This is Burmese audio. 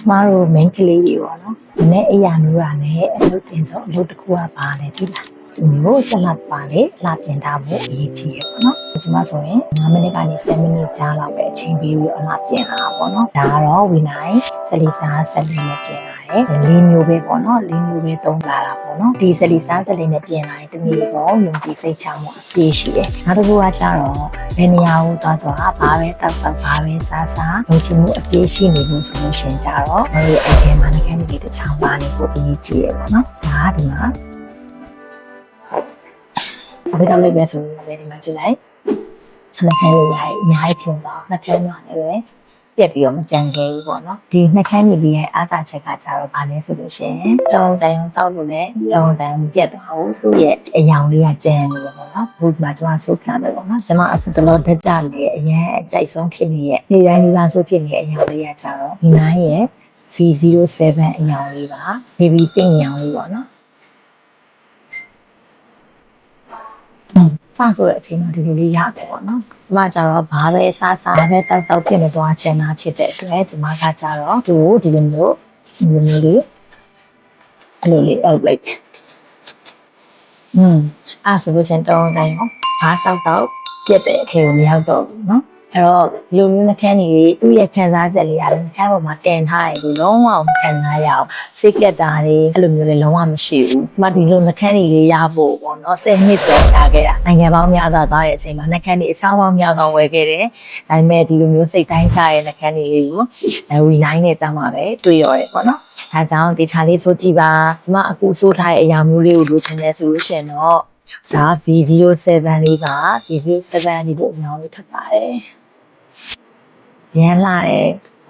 ကျမတို့ main ကလေးတွေပေါ့နော်။နည်းအရာမျိုးပါနဲ့အလုပ်တင်ဆုံးအလုပ်တစ်ခုကပါလေဒီလား။ဒီမျိုးဆက်လက်ပါလေလာပြင်ထားဖို့အရေးကြီးရပေါ့နော်။ကျမဆိုရင်9မိနစ်ကနေ10မိနစ်ကြားလောက်ပဲအချိန်ပေးပြီးအမှပြင်လာတာပေါ့နော်။ဒါကတော့ဝီနိုင်စလီစာဆက်လေးနဲ့ပြင်လာတယ်။၄မျိုးပဲပေါ့နော်။၄မျိုးပဲသုံးလာတာပေါ့နော်။ဒီစလီစာဆက်လေးနဲ့ပြင်လာရင်တမီကောယုံကြည်စိတ်ချမှုအပြည့်ရှိတယ်။နောက်တစ်ခုကကျတော့ဘယ်နေရာကိုသွားဘာပဲတောက်ဘာပဲစားယုံကြည်မှုအပြည့်ရှိနေလို့ဆိုလို့ရှင်ကြတော့မရဲ့အထဲမှာငကန်းတွေတစ်ချောင်းပါနေဖို့အရေးကြီးရပေါ့နော်။ဒါကဒီမှာဘယ်တော့လိုက်ပဲဆိုရင်လည်းဒီမှာကြည့်လိုက်နှက်ခမ်းလေးရိုက်အများကြီးပြင်ပါနှက်ခမ်းမှာလည်းပြက်ပြီးတော့မကြံခဲ့ဘူးပေါ့နော်ဒီနှက်ခမ်းကြီးရဲ့အားသာချက်ကကြတော့ဗာလဲဆိုလို့ရှိရင်တောင်းတိုင်တောက်လို့လည်းတောင်းတိုင်ပြက်သွားဘူးသူ့ရဲ့အယောင်လေးကကြံနေတယ်ပေါ့နော်ဘုရားကျွန်မဆိုပြမယ်ပေါ့နော်ကျွန်မအခုတလောတက်ကြနေအရင်အကြိုက်ဆုံးဖြစ်နေရဲ့နေတိုင်းလေးပါဆိုဖြစ်နေတဲ့အယောင်လေးကကြတော့ဒီ9ရဲ့ V07 အယောင်လေးပါ baby pink အယောင်လေးပေါ့နော်စဆိုတဲ့အချိန်မှာဒီလိုလေးရတယ်ပေါ့နော်။ဒီမှာကျတော့ဘာပဲစားပဲတောက်ဖြစ်နေသွားချင်တာဖြစ်တဲ့အတွက်ဒီမှာကကျတော့သူ့ကိုဒီလိုမျိုးလေးအဲ့လိုလေးအောက်လိုက်အဲ့ဆိုလို့ချင်းတောင်းတိုင်းရောဘာတောက်ပြက်တဲ့အထဲကိုမရောက်တော့ဘူးနော်။အဲ့တော့ဒီလိုမျိုးနှခမ်းကြီးသူ့ရဲ့ခံစားချက်လေးရတယ်နှခမ်းပေါ်မှာတင်ထားရင်ဒီလုံးဝမခံစားရအောင်စိတ်ကက်တာတွေအဲ့လိုမျိုးလေးလုံးဝမရှိဘူး။ဒီမှာဒီလိုနှခမ်းကြီးရဖို့ပေါ့နော်10နှစ်ကျော်ရှာခဲ့တာနိုင်ငံပေါင်းများစွာသွားတဲ့အချိန်မှာနှခမ်းကြီးအချောင်းပေါင်းများစွာဝယ်ခဲ့တယ်။ဒါပေမဲ့ဒီလိုမျိုးစိတ်တိုင်းချရဲ့နှခမ်းကြီးကိုဝီနိုင်နဲ့ကြမှာပဲတွေ့ရောတယ်ပေါ့နော်။ဒါကြောင့်ဒီချာလေးဆိုကြည့်ပါဒီမှာအခုဆိုးထားတဲ့အရာမျိုးလေးကိုလိုချင်တယ်ဆိုလို့ရှိရင်တော့ဒါ V07 လေးပါ V07 ဒီလိုအများကြီးထပ်ပါတယ်။ရမ်းလာတယ်